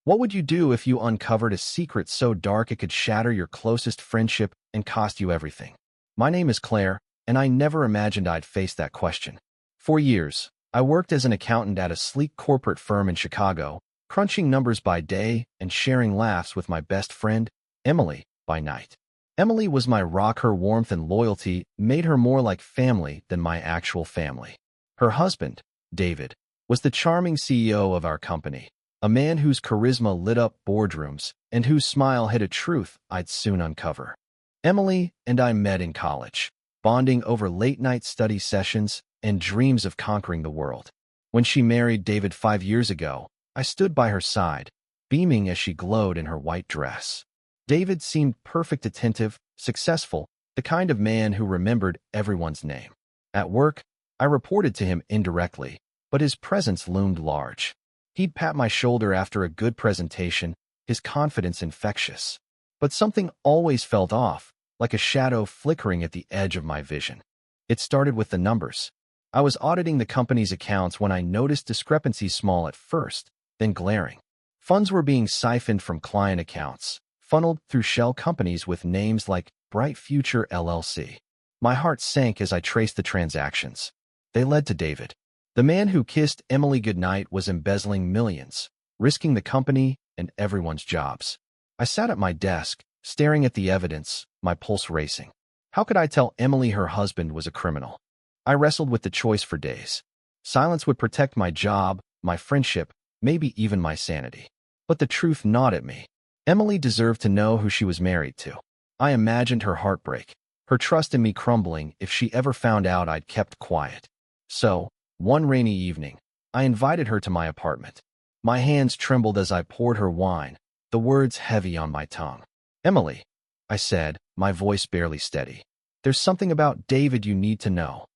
What would you do if you uncovered a secret so dark it could shatter your closest friendship and cost you everything? My name is Claire, and I never imagined I'd face that question. For years, I worked as an accountant at a sleek corporate firm in Chicago, crunching numbers by day and sharing laughs with my best friend, Emily, by night. Emily was my rock. Her warmth and loyalty made her more like family than my actual family. Her husband, David, was the charming CEO of our company, a man whose charisma lit up boardrooms and whose smile hid a truth I'd soon uncover. Emily and I met in college, bonding over late-night study sessions and dreams of conquering the world. When she married David 5 years ago, I stood by her side, beaming as she glowed in her white dress. David seemed perfect, attentive, successful, the kind of man who remembered everyone's name. At work, I reported to him indirectly, but his presence loomed large. He'd pat my shoulder after a good presentation, his confidence infectious. But something always felt off, like a shadow flickering at the edge of my vision. It started with the numbers. I was auditing the company's accounts when I noticed discrepancies, small at first, then glaring. Funds were being siphoned from client accounts, funneled through shell companies with names like Bright Future LLC. My heart sank as I traced the transactions. They led to David. The man who kissed Emily goodnight was embezzling millions, risking the company and everyone's jobs. I sat at my desk, staring at the evidence, my pulse racing. How could I tell Emily her husband was a criminal? I wrestled with the choice for days. Silence would protect my job, my friendship, maybe even my sanity. But the truth gnawed at me. Emily deserved to know who she was married to. I imagined her heartbreak, her trust in me crumbling if she ever found out I'd kept quiet. So, one rainy evening, I invited her to my apartment. My hands trembled as I poured her wine, the words heavy on my tongue. "Emily," I said, my voice barely steady, "there's something about David you need to know."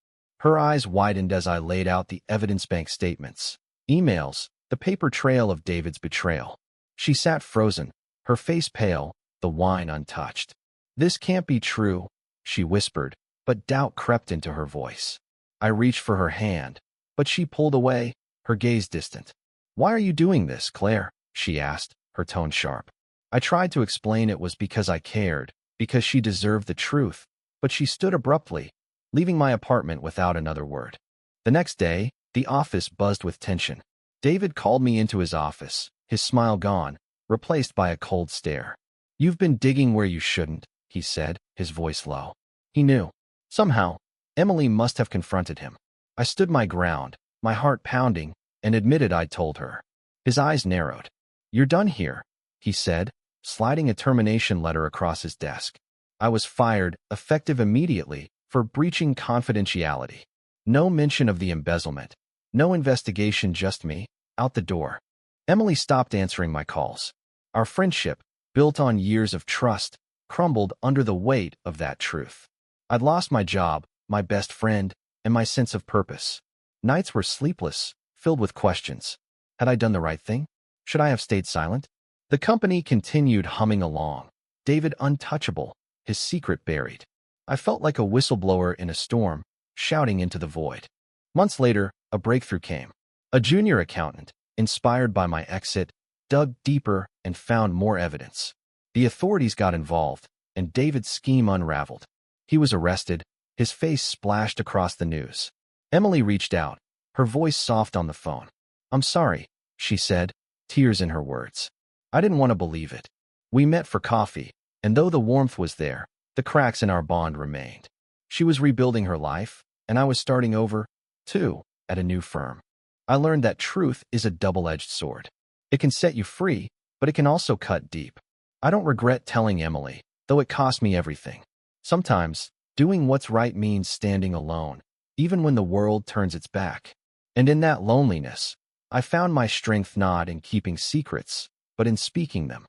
Her eyes widened as I laid out the evidence, bank statements, emails, the paper trail of David's betrayal. She sat frozen, her face pale, the wine untouched. "This can't be true," she whispered, but doubt crept into her voice. I reached for her hand, but she pulled away, her gaze distant. "Why are you doing this, Claire?" she asked, her tone sharp. I tried to explain it was because I cared, because she deserved the truth, but she stood abruptly, leaving my apartment without another word. The next day, the office buzzed with tension. David called me into his office, his smile gone, replaced by a cold stare. "You've been digging where you shouldn't," he said, his voice low. He knew. Somehow, Emily must have confronted him. I stood my ground, my heart pounding, and admitted I'd told her. His eyes narrowed. "You're done here," he said, sliding a termination letter across his desk. I was fired, effective immediately, for breaching confidentiality. No mention of the embezzlement. No investigation, just me, out the door. Emily stopped answering my calls. Our friendship, built on years of trust, crumbled under the weight of that truth. I'd lost my job, my best friend, and my sense of purpose. Nights were sleepless, filled with questions. Had I done the right thing? Should I have stayed silent? The company continued humming along. David untouchable, his secret buried. I felt like a whistleblower in a storm, shouting into the void. Months later, a breakthrough came. A junior accountant, inspired by my exit, dug deeper and found more evidence. The authorities got involved, and David's scheme unraveled. He was arrested, his face splashed across the news. Emily reached out, her voice soft on the phone. "I'm sorry," she said, tears in her words. I didn't want to believe it. We met for coffee, and though the warmth was there, the cracks in our bond remained. She was rebuilding her life, and I was starting over, too, at a new firm. I learned that truth is a double-edged sword. It can set you free, but it can also cut deep. I don't regret telling Emily, though it cost me everything. Sometimes, doing what's right means standing alone, even when the world turns its back. And in that loneliness, I found my strength not in keeping secrets, but in speaking them.